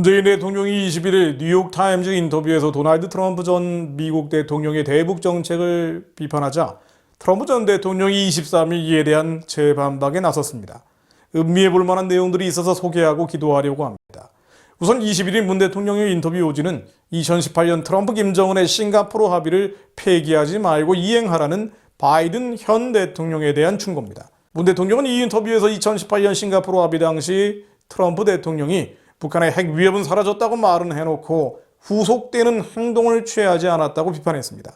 문재인 대통령이 21일 뉴욕타임즈 인터뷰에서 도널드 트럼프 전 미국 대통령의 대북 정책을 비판하자 트럼프 전 대통령이 23일 이에 대한 재반박에 나섰습니다. 음미해 볼 만한 내용들이 있어서 소개하고 기도하려고 합니다. 우선 21일 문 대통령의 인터뷰 요지는 2018년 트럼프 김정은의 싱가포르 합의를 폐기하지 말고 이행하라는 바이든 현 대통령에 대한 충고입니다. 문 대통령은 이 인터뷰에서 2018년 싱가포르 합의 당시 트럼프 대통령이 북한의 핵 위협은 사라졌다고 말은 해놓고 후속되는 행동을 취하지 않았다고 비판했습니다.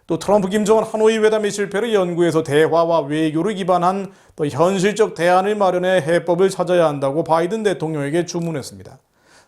또 트럼프 김정은 하노이 회담의 실패를 연구해서 대화와 외교를 기반한 또 현실적 대안을 마련해 해법을 찾아야 한다고 바이든 대통령에게 주문했습니다.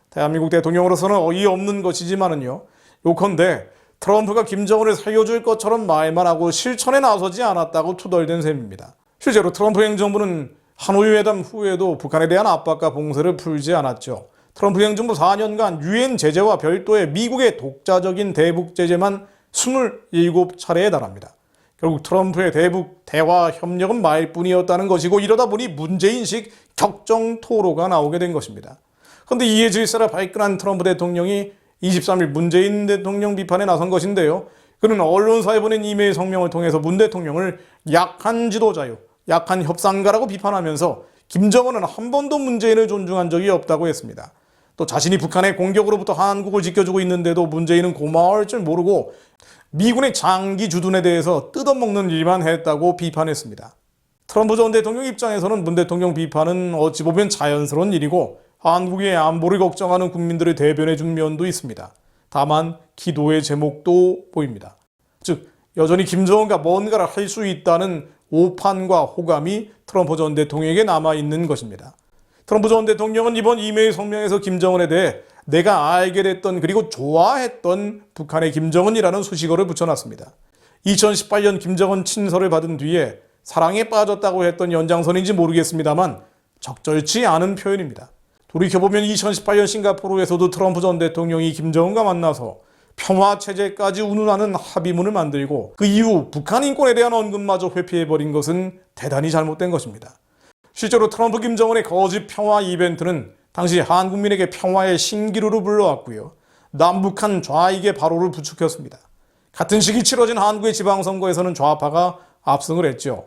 대한민국 대통령으로서는 어이없는 것이지만은요, 요컨대 트럼프가 김정은을 살려줄 것처럼 말만 하고 실천에 나서지 않았다고 투덜댄 셈입니다. 실제로 트럼프 행정부는 하노이 회담 후에도 북한에 대한 압박과 봉쇄를 풀지 않았죠. 트럼프 행정부 4년간 유엔 제재와 별도의 미국의 독자적인 대북 제재만 27차례에 달합니다. 결국 트럼프의 대북 대화 협력은 말뿐이었다는 것이고, 이러다 보니 문재인식 격정 토로가 나오게 된 것입니다. 그런데 이에 질서를 발끈한 트럼프 대통령이 23일 문재인 대통령 비판에 나선 것인데요. 그는 언론사에 보낸 이메일 성명을 통해서 문 대통령을 약한 지도자요, 약한 협상가라고 비판하면서 김정은은 한 번도 문재인을 존중한 적이 없다고 했습니다. 또 자신이 북한의 공격으로부터 한국을 지켜주고 있는데도 문재인은 고마워할 줄 모르고 미군의 장기 주둔에 대해서 뜯어먹는 일만 했다고 비판했습니다. 트럼프 전 대통령 입장에서는 문 대통령 비판은 어찌 보면 자연스러운 일이고 한국의 안보를 걱정하는 국민들을 대변해 준 면도 있습니다. 다만 기도의 제목도 보입니다. 즉 여전히 김정은과 뭔가를 할 수 있다는 오판과 호감이 트럼프 전 대통령에게 남아있는 것입니다. 트럼프 전 대통령은 이번 이메일 성명에서 김정은에 대해 내가 알게 됐던 그리고 좋아했던 북한의 김정은이라는 수식어를 붙여놨습니다. 2018년 김정은 친서를 받은 뒤에 사랑에 빠졌다고 했던 연장선인지 모르겠습니다만 적절치 않은 표현입니다. 돌이켜보면 2018년 싱가포르에서도 트럼프 전 대통령이 김정은과 만나서 평화체제까지 운운하는 합의문을 만들고 그 이후 북한 인권에 대한 언급마저 회피해버린 것은 대단히 잘못된 것입니다. 실제로 트럼프 김정은의 거짓 평화 이벤트는 당시 한국민에게 평화의 신기루를 불러왔고요, 남북한 좌익의 바로를 부추겼습니다. 같은 시기 치러진 한국의 지방선거에서는 좌파가 압승을 했죠.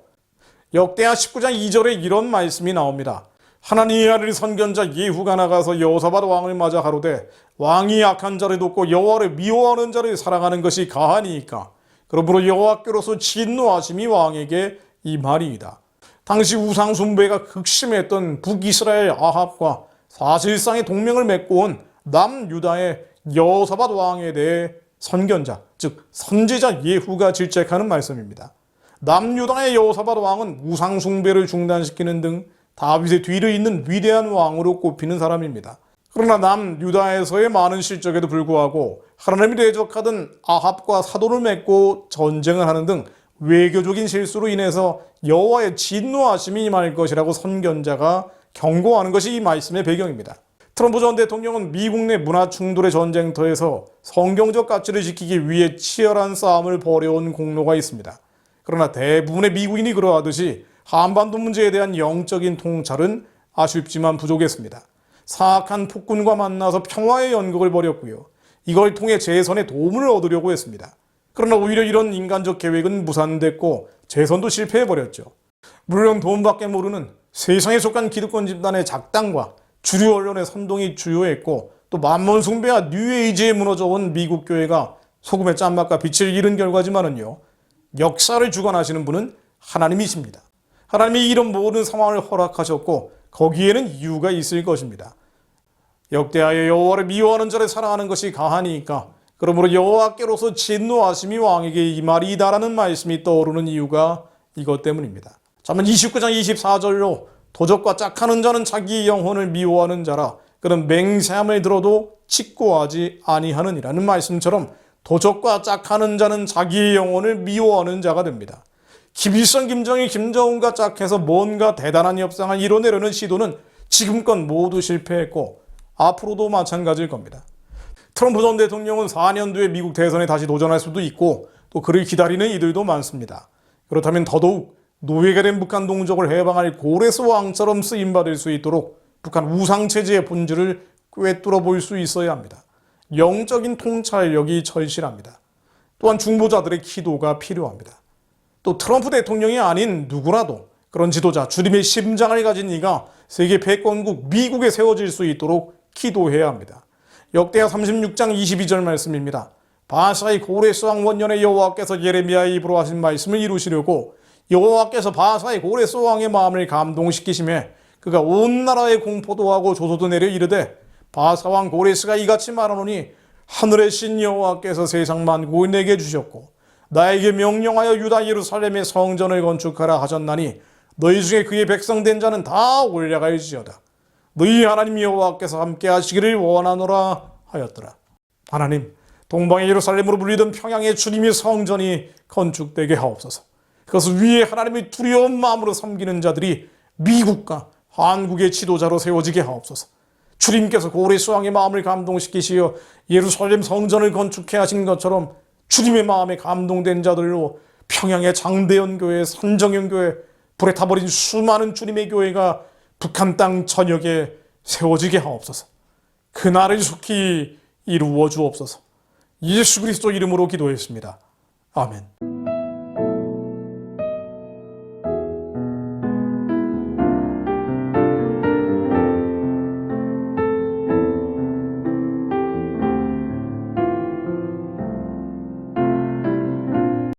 역대하 19장 2절에 이런 말씀이 나옵니다. 하나님의 아들 선견자 예후가 나가서 여호사밧 왕을 맞아 가로되 왕이 악한 자를 돕고 여호와를 미워하는 자를 사랑하는 것이 가하니이까 그러므로 여호와께로서 진노하심이 왕에게 임하리이다. 당시 우상 숭배가 극심했던 북이스라엘 아합과 사실상의 동맹을 맺고 온 남유다의 여호사밧 왕에 대해 선견자, 즉 선지자 예후가 질책하는 말씀입니다. 남유다의 여호사밧 왕은 우상 숭배를 중단시키는 등 다윗의 뒤를 잇는 위대한 왕으로 꼽히는 사람입니다. 그러나 남유다에서의 많은 실적에도 불구하고 하나님이 대적하던 아합과 사도를 맺고 전쟁을 하는 등 외교적인 실수로 인해서 여호와의 진노하심이 임할 것이라고 선견자가 경고하는 것이 이 말씀의 배경입니다. 트럼프 전 대통령은 미국 내 문화 충돌의 전쟁터에서 성경적 가치를 지키기 위해 치열한 싸움을 벌여온 공로가 있습니다. 그러나 대부분의 미국인이 그러하듯이 한반도 문제에 대한 영적인 통찰은 아쉽지만 부족했습니다. 사악한 폭군과 만나서 평화의 연극을 벌였고요, 이걸 통해 재선에 도움을 얻으려고 했습니다. 그러나 오히려 이런 인간적 계획은 무산됐고 재선도 실패해버렸죠. 물론 돈밖에 모르는 세상에 속한 기득권 집단의 작당과 주류 언론의 선동이 주요했고, 또 만몬 숭배와 뉴에이지에 무너져온 미국 교회가 소금의 짠맛과 빛을 잃은 결과지만은요, 역사를 주관하시는 분은 하나님이십니다. 하나님이 이런 모든 상황을 허락하셨고 거기에는 이유가 있을 것입니다. 역대하여 여호와를 미워하는 자를 사랑하는 것이 가하니까 그러므로 여호와께로서 진노하심이 왕에게 임하리이다라는 말씀이 떠오르는 이유가 이것 때문입니다. 잠언 29장 24절로 도적과 짝하는 자는 자기 영혼을 미워하는 자라 그는 맹세함을 들어도 직고하지 아니하느니라는 말씀처럼 도적과 짝하는 자는 자기의 영혼을 미워하는 자가 됩니다. 김일성, 김정일, 김정은과 짝해서 뭔가 대단한 협상을 이뤄내려는 시도는 지금껏 모두 실패했고 앞으로도 마찬가지일 겁니다. 트럼프 전 대통령은 4년 뒤에 미국 대선에 다시 도전할 수도 있고 또 그를 기다리는 이들도 많습니다. 그렇다면 더더욱 노예가 된 북한 동족을 해방할 고레스 왕처럼 쓰임받을 수 있도록 북한 우상체제의 본질을 꿰뚫어 볼 수 있어야 합니다. 영적인 통찰력이 절실합니다. 또한 중보자들의 기도가 필요합니다. 또 트럼프 대통령이 아닌 누구라도 그런 지도자, 주님의 심장을 가진 이가 세계 패권국 미국에 세워질 수 있도록 기도해야 합니다. 역대하 36장 22절 말씀입니다. 바사의 고레스왕 원년에 여호와께서 예레미야의 입으로 하신 말씀을 이루시려고 여호와께서 바사의 고레스왕의 마음을 감동시키시매 그가 온 나라에 공포도 하고 조소도 내려 이르되 바사왕 고레스가 이같이 말하노니 하늘의 신 여호와께서 세상 만국을 내게 주셨고 나에게 명령하여 유다 예루살렘의 성전을 건축하라 하셨나니 너희 중에 그의 백성 된 자는 다 올라갈지어다. 너희 하나님 여호와께서 함께 하시기를 원하노라 하였더라. 하나님, 동방의 예루살렘으로 불리던 평양의 주님의 성전이 건축되게 하옵소서. 그것을 위해 하나님의 두려운 마음으로 섬기는 자들이 미국과 한국의 지도자로 세워지게 하옵소서. 주님께서 고레스 왕의 마음을 감동시키시어 예루살렘 성전을 건축해 하신 것처럼 주님의 마음에 감동된 자들로 평양의 장대현 교회, 산정현 교회, 불에 타버린 수많은 주님의 교회가 북한 땅 전역에 세워지게 하옵소서. 그날을 속히 이루어 주옵소서. 예수 그리스도 이름으로 기도했습니다. 아멘.